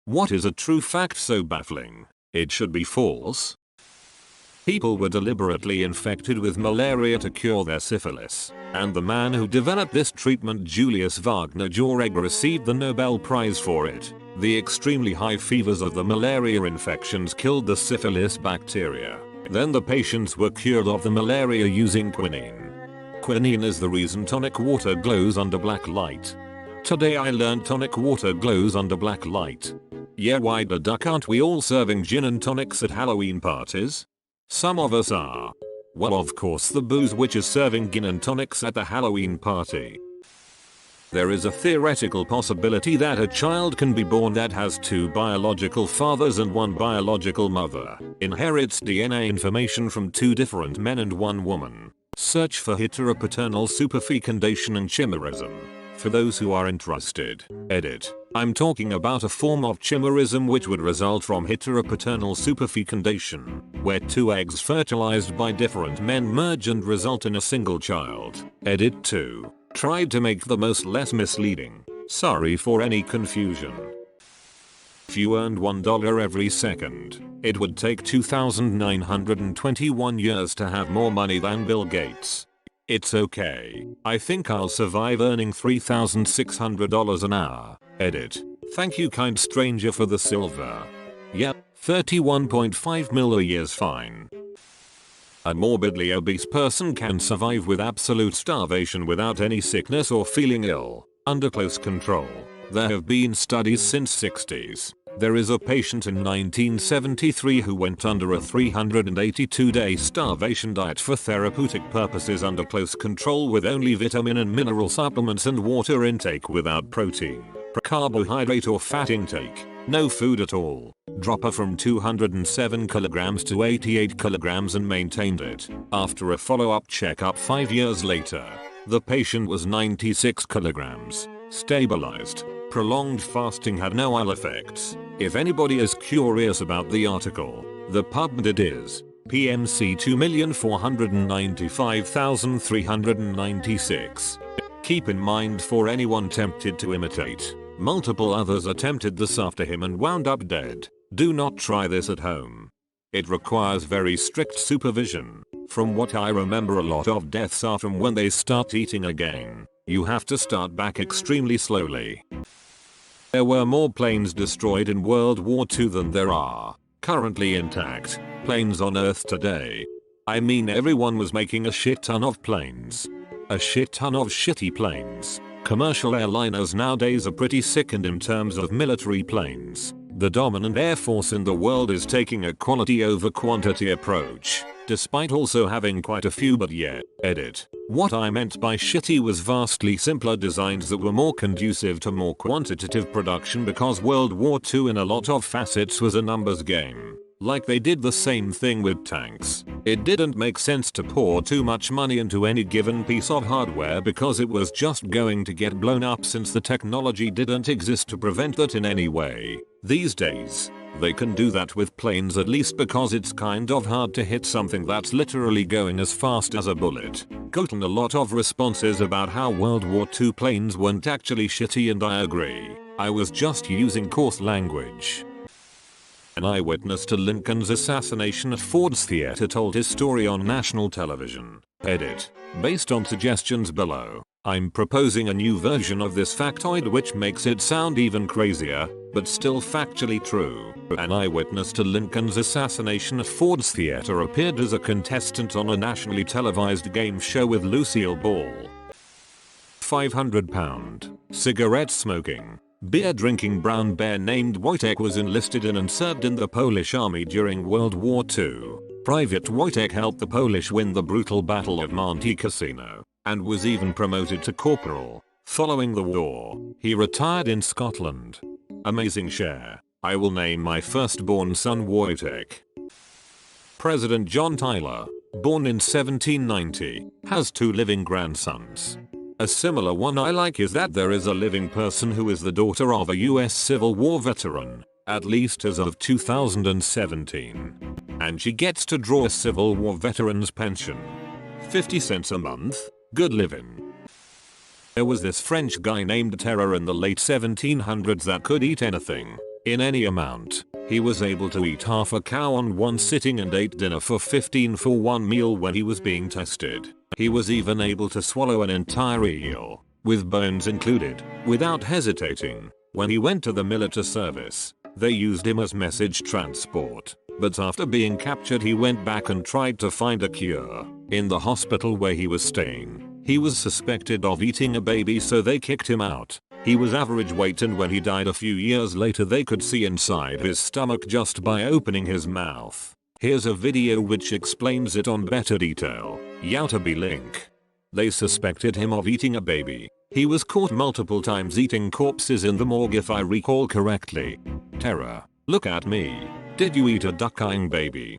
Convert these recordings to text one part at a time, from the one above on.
What is a true fact so baffling? It should be false. People were deliberately infected with malaria to cure their syphilis, and the man who developed this treatment, Julius Wagner Jauregg, received the Nobel Prize for it. The extremely high fevers of the malaria infections killed the syphilis bacteria. Then the patients were cured of the malaria using quinine. Quinine is the reason tonic water glows under black light. Today I learned tonic water glows under black light. Yeah, why the duck aren't we all serving gin and tonics at Halloween parties? Some of us are. Well, of course the booze which is serving gin and tonics at the Halloween party. There is a theoretical possibility that a child can be born that has two biological fathers and one biological mother, inherits DNA information from two different men and one woman. Search for heteropaternal superfecundation and chimerism. For those who are interested, edit. I'm talking about a form of chimerism which would result from heteropaternal superfecundation, where two eggs fertilized by different men merge and result in a single child. Edit 2. Tried to make the most less misleading. Sorry for any confusion. If you earned $1 every second, it would take 2,921 years to have more money than Bill Gates. It's okay. I think I'll survive earning $3,600 an hour. Edit. Thank you, kind stranger, for the silver. Yep, 31.5 mil a year's fine. A morbidly obese person can survive with absolute starvation without any sickness or feeling ill, under close control. There have been studies since 60s. There is a patient in 1973 who went under a 382-day starvation diet for therapeutic purposes under close control with only vitamin and mineral supplements and water intake without protein, carbohydrate or fat intake. No food at all. Dropper from 207 kilograms to 88 kilograms and maintained it. After a follow-up checkup 5 years later, the patient was 96 kilograms. Stabilized. Prolonged fasting had no ill effects. If anybody is curious about the article, the PubMed is PMC 2,495,396. Keep in mind, for anyone tempted to imitate, multiple others attempted this after him and wound up dead. Do not try this at home. It requires very strict supervision. From what I remember, a lot of deaths are from when they start eating again. You have to start back extremely slowly. There were more planes destroyed in World War II than there are currently intact planes on Earth today. I mean, everyone was making a shit ton of planes. A shit ton of shitty planes. Commercial airliners nowadays are pretty sickened in terms of military planes. The dominant air force in the world is taking a quality over quantity approach, despite also having quite a few. But yeah, edit. What I meant by shitty was vastly simpler designs that were more conducive to more quantitative production, because World War II in a lot of facets was a numbers game. Like they did the same thing with tanks. It didn't make sense to pour too much money into any given piece of hardware because it was just going to get blown up, since the technology didn't exist to prevent that in any way. These days, they can do that with planes, at least, because it's kind of hard to hit something that's literally going as fast as a bullet. Gotten a lot of responses about how World War II planes weren't actually shitty, and I agree. I was just using coarse language. An eyewitness to Lincoln's assassination at Ford's Theater told his story on national television. Edit. Based on suggestions below, I'm proposing a new version of this factoid which makes it sound even crazier, but still factually true. An eyewitness to Lincoln's assassination at Ford's Theater appeared as a contestant on a nationally televised game show with Lucille Ball. 500 pound. Cigarette smoking, beer drinking brown bear named Wojtek was enlisted in and served in the Polish army during World War II. Private Wojtek helped the Polish win the brutal Battle of Monte Cassino, and was even promoted to corporal. Following the war, he retired in Scotland. Amazing share. I will name my firstborn son Wojtek. President John Tyler, born in 1790, has 2 living grandsons. A similar one I like is that there is a living person who is the daughter of a US Civil War veteran, at least as of 2017. And she gets to draw a Civil War veteran's pension. 50 cents a month, good living. There was this French guy named Terror in the late 1700s that could eat anything. in any amount. He was able to eat half a cow on one sitting and ate dinner for 15 for one meal when he was being tested. He was even able to swallow an entire eel, with bones included, without hesitating. When he went to the military service, they used him as message transport. But after being captured he went back and tried to find a cure. In the hospital where he was staying, he was suspected of eating a baby, so they kicked him out. He was average weight, and when he died a few years later they could see inside his stomach just by opening his mouth. Here's a video which explains it on better detail. Youtube link. They suspected him of eating a baby. He was caught multiple times eating corpses in the morgue if I recall correctly. Terror. Look at me. Did you eat a duck-eating baby?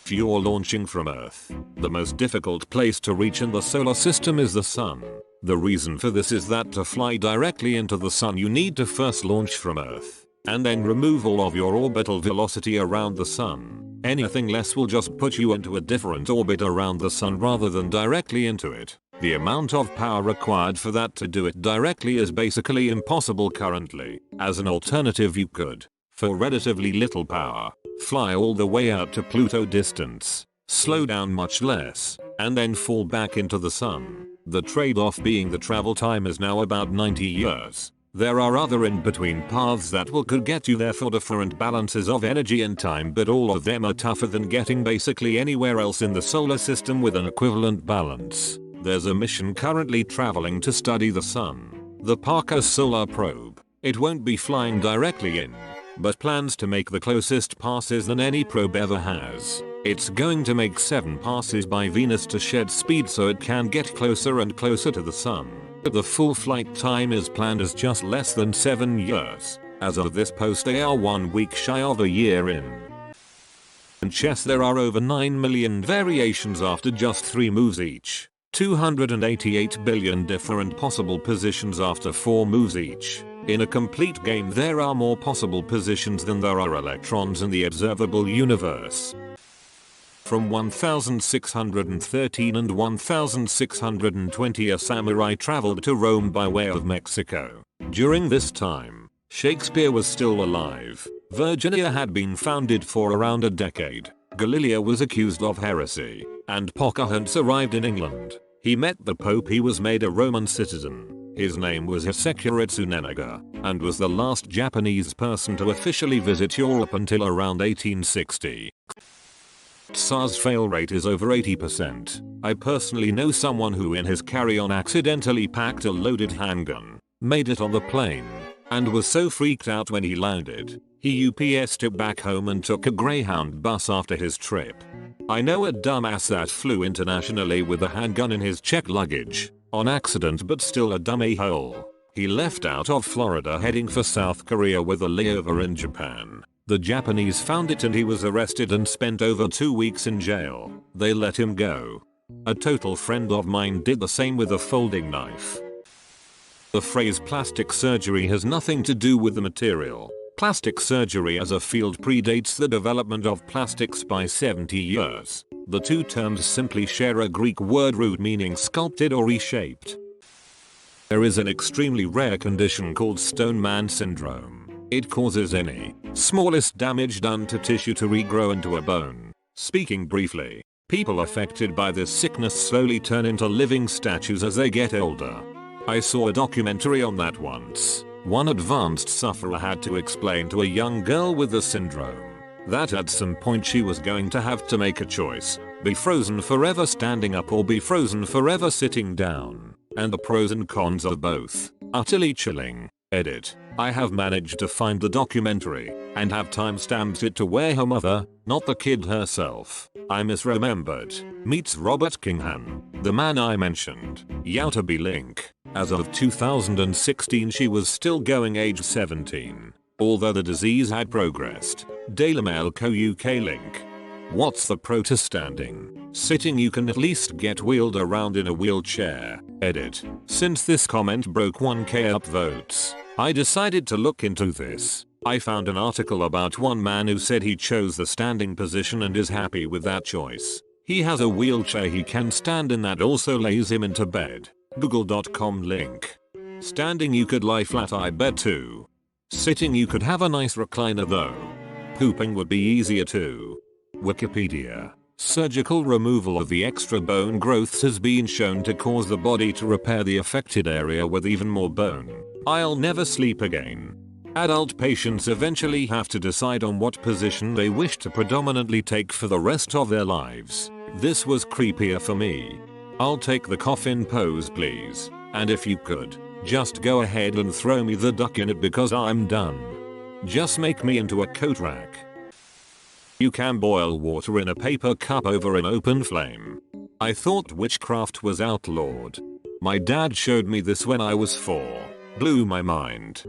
If you're launching from Earth, the most difficult place to reach in the solar system is the sun. The reason for this is that to fly directly into the sun you need to first launch from Earth, and then remove all of your orbital velocity around the sun. Anything less will just put you into a different orbit around the sun rather than directly into it. The amount of power required for that to do it directly is basically impossible currently. As an alternative you could, for relatively little power, fly all the way out to Pluto distance, slow down much less, and then fall back into the sun. The trade-off being the travel time is now about 90 years. There are other in-between paths that could get you there for different balances of energy and time, but all of them are tougher than getting basically anywhere else in the solar system with an equivalent balance. There's a mission currently traveling to study the sun, the Parker Solar Probe. It won't be flying directly in, but plans to make the closest passes than any probe ever has. It's going to make 7 passes by Venus to shed speed so it can get closer and closer to the sun. The full flight time is planned as just less than 7 years. As of this post they are 1 week shy of a year in. In chess there are over 9 million variations after just 3 moves each. 288 billion different possible positions after 4 moves each. In a complete game there are more possible positions than there are electrons in the observable universe. From 1613 and 1620 a samurai traveled to Rome by way of Mexico. During this time, Shakespeare was still alive. Virginia had been founded for around a decade. Galileo was accused of heresy, and Pocahontas arrived in England. He met the Pope. He was made a Roman citizen. His name was Hisekura Tsunenaga, and was the last Japanese person to officially visit Europe until around 1860. SARS fail rate is over 80%. I personally know someone who in his carry-on accidentally packed a loaded handgun, made it on the plane, and was so freaked out when he landed, he UPS'd it back home and took a Greyhound bus after his trip. I know a dumbass that flew internationally with a handgun in his checked luggage, on accident, but still a dumb a-hole. He left out of Florida heading for South Korea with a layover in Japan. The Japanese found it and he was arrested and spent over 2 weeks in jail. They let him go. A total friend of mine did the same with a folding knife. The phrase plastic surgery has nothing to do with the material. Plastic surgery as a field predates the development of plastics by 70 years. The two terms simply share a Greek word root meaning sculpted or reshaped. There is an extremely rare condition called Stone Man syndrome. It causes any smallest damage done to tissue to regrow into a bone. Speaking briefly, people affected by this sickness slowly turn into living statues as they get older. I saw a documentary on that once. One advanced sufferer had to explain to a young girl with the syndrome that at some point she was going to have to make a choice, be frozen forever standing up or be frozen forever sitting down, and the pros and cons of both. Utterly chilling. Edit. I have managed to find the documentary, and have timestamped it to where her mother, not the kid herself, I misremembered, meets Robert Kinghan, the man I mentioned. Youtube link. As of 2016 she was still going age 17, although the disease had progressed. Daily Mail Co UK link. What's the pro to standing? Sitting you can at least get wheeled around in a wheelchair. Edit. Since this comment broke 1k upvotes, I decided to look into this. I found an article about one man who said he chose the standing position and is happy with that choice. He has a wheelchair he can stand in that also lays him into bed. Google.com link. Standing you could lie flat, I bet too. Sitting you could have a nice recliner though. Pooping would be easier too. Wikipedia. Surgical removal of the extra bone growths has been shown to cause the body to repair the affected area with even more bone. I'll never sleep again. Adult patients eventually have to decide on what position they wish to predominantly take for the rest of their lives. This was creepier for me. I'll take the coffin pose please. And if you could, just go ahead and throw me the duck in it because I'm done. Just make me into a coat rack. You can boil water in a paper cup over an open flame. I thought witchcraft was outlawed. My dad showed me this when I was 4. Blew my mind.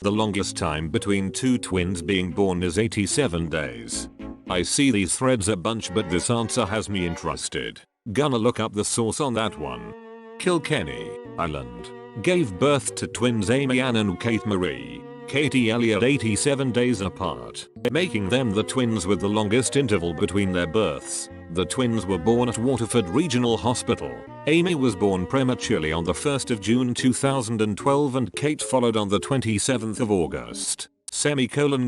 The longest time between two twins being born is 87 days. I see these threads a bunch but this answer has me interested. Gonna look up the source on that one. Kilkenny, Ireland. Gave birth to twins Amy Ann and Kate Marie. Katie Elliott 87 days apart, making them the twins with the longest interval between their births. The twins were born at Waterford Regional Hospital. Amy was born prematurely on the 1st of June 2012 and Kate followed on the 27th of August.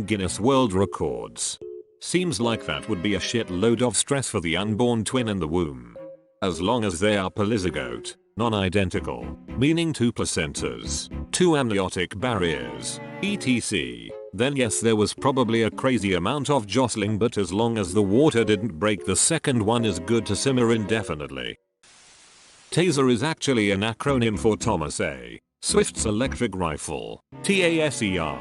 Guinness World Records. Seems like that would be a shitload of stress for the unborn twin in the womb. As long as they are polyzygote, non-identical, meaning 2 placentas, 2 amniotic barriers, etc. Then yes there was probably a crazy amount of jostling but as long as the water didn't break the second one is good to simmer indefinitely. Taser is actually an acronym for Thomas A. Swift's electric rifle, TASER.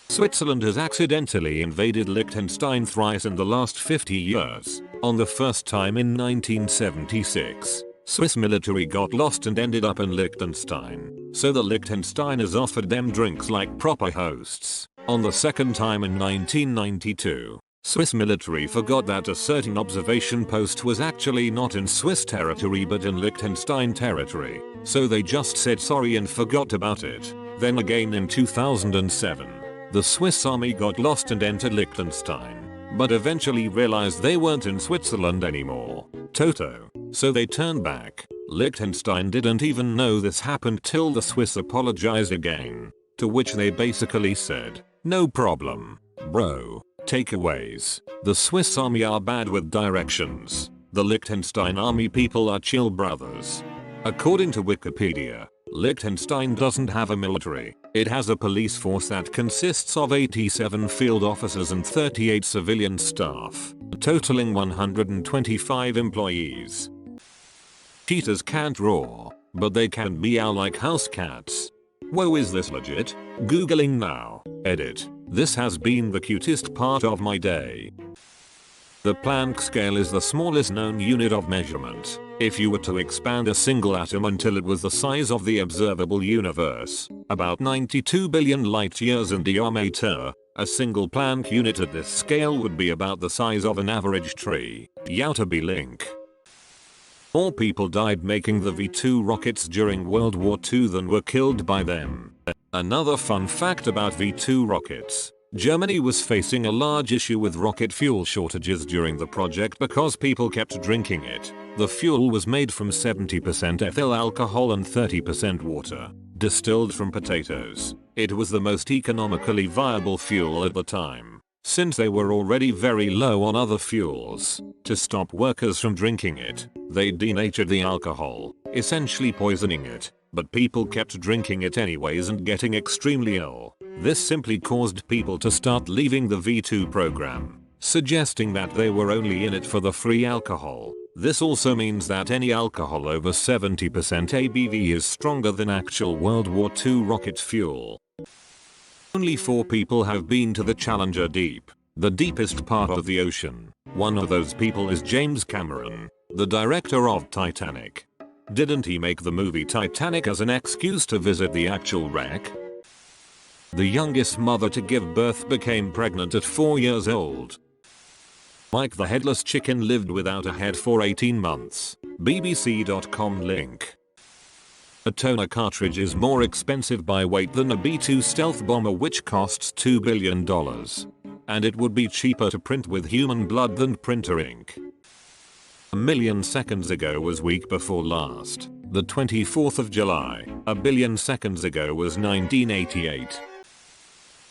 Switzerland has accidentally invaded Liechtenstein thrice in the last 50 years. On the first time in 1976. Swiss military got lost and ended up in Liechtenstein, so the Liechtensteiners offered them drinks like proper hosts. On the second time in 1992, Swiss military forgot that a certain observation post was actually not in Swiss territory but in Liechtenstein territory, so they just said sorry and forgot about it. Then again in 2007, the Swiss army got lost and entered Liechtenstein, but eventually realized they weren't in Switzerland anymore. Toto. So they turned back. Liechtenstein didn't even know this happened till the Swiss apologized again. To which they basically said, no problem, bro. Takeaways. The Swiss army are bad with directions. The Liechtenstein army people are chill brothers. According to Wikipedia, Liechtenstein doesn't have a military. It has a police force that consists of 87 field officers and 38 civilian staff, totaling 125 employees. Cheetahs can't roar, but they can meow like house cats. Whoa, is this legit? Googling now. Edit. This has been the cutest part of my day. The Planck scale is the smallest known unit of measurement. If you were to expand a single atom until it was the size of the observable universe, about 92 billion light years in diameter, a single Planck unit at this scale would be about the size of an average tree. Yowta link. More people died making the V2 rockets during World War II than were killed by them. Another fun fact about V2 rockets. Germany was facing a large issue with rocket fuel shortages during the project because people kept drinking it. The fuel was made from 70% ethyl alcohol and 30% water, distilled from potatoes. It was the most economically viable fuel at the time, since they were already very low on other fuels. To stop workers from drinking it, they denatured the alcohol, essentially poisoning it, but people kept drinking it anyways and getting extremely ill. This simply caused people to start leaving the V2 program, suggesting that they were only in it for the free alcohol. This also means that any alcohol over 70% ABV is stronger than actual World War II rocket fuel. Only 4 people have been to the Challenger Deep, the deepest part of the ocean. One of those people is James Cameron, the director of Titanic. Didn't he make the movie Titanic as an excuse to visit the actual wreck? The youngest mother to give birth became pregnant at 4 years old. Mike the headless chicken lived without a head for 18 months. BBC.com link. A toner cartridge is more expensive by weight than a B-2 stealth bomber which costs $2 billion. And it would be cheaper to print with human blood than printer ink. A million seconds ago was week before last. The 24th of July, a billion seconds ago was 1988.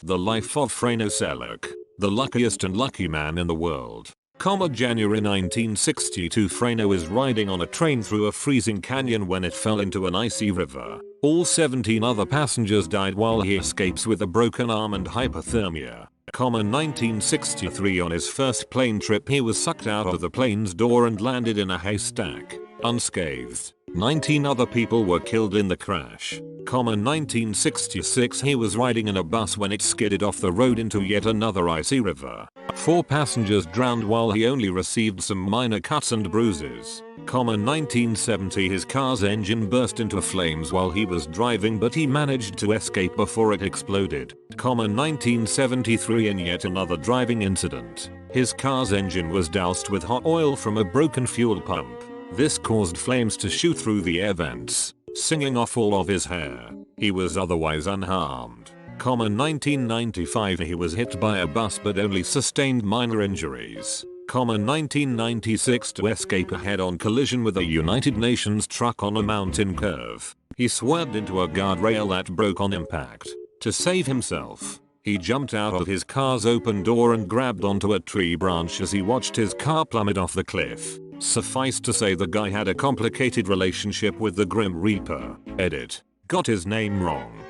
The life of Frane Selak, the luckiest and lucky man in the world. January 1962, Frane was riding on a train through a freezing canyon when it fell into an icy river. All 17 other passengers died while he escapes with a broken arm and hypothermia. 1963, on his first plane trip he was sucked out of the plane's door and landed in a haystack, unscathed. 19 other people were killed in the crash. 1966, he was riding in a bus when it skidded off the road into yet another icy river. 4 passengers drowned while he only received some minor cuts and bruises. 1970, his car's engine burst into flames while he was driving, but he managed to escape before it exploded. 1973, in yet another driving incident, his car's engine was doused with hot oil from a broken fuel pump. This caused flames to shoot through the air vents, singing off all of his hair. He was otherwise unharmed. 1995, he was hit by a bus but only sustained minor injuries. 1996, to escape a head-on collision with a United Nations truck on a mountain curve, he swerved into a guardrail that broke on impact. To save himself, he jumped out of his car's open door and grabbed onto a tree branch as he watched his car plummet off the cliff. Suffice to say, the guy had a complicated relationship with the Grim Reaper. Edit. Got his name wrong.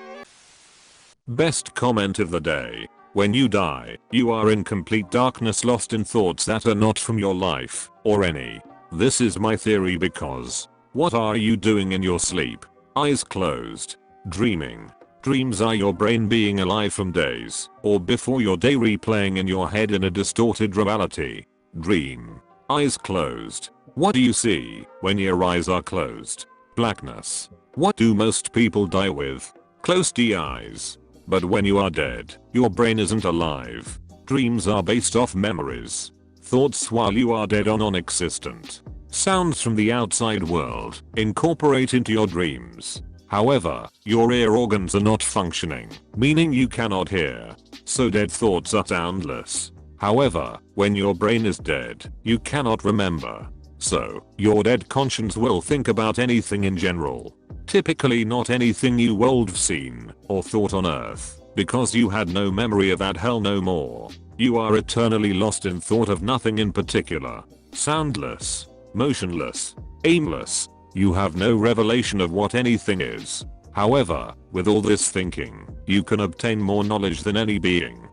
Best comment of the day. When you die, you are in complete darkness, lost in thoughts that are not from your life, or any. This is my theory because, what are you doing in your sleep? Eyes closed. Dreaming. Dreams are your brain being alive from days, or before your day, replaying in your head in a distorted reality. Dream. Eyes closed. What do you see when your eyes are closed? Blackness. What do most people die with? Closed eyes. But when you are dead, your brain isn't alive. Dreams are based off memories. Thoughts while you are dead are non-existent. Sounds from the outside world incorporate into your dreams. However, your ear organs are not functioning, meaning you cannot hear. So dead thoughts are soundless. However, when your brain is dead, you cannot remember. So, your dead conscience will think about anything in general. Typically not anything you would have seen or thought on Earth, because you had no memory of that hell no more. You are eternally lost in thought of nothing in particular. Soundless, motionless, aimless. You have no revelation of what anything is. However, with all this thinking, you can obtain more knowledge than any being.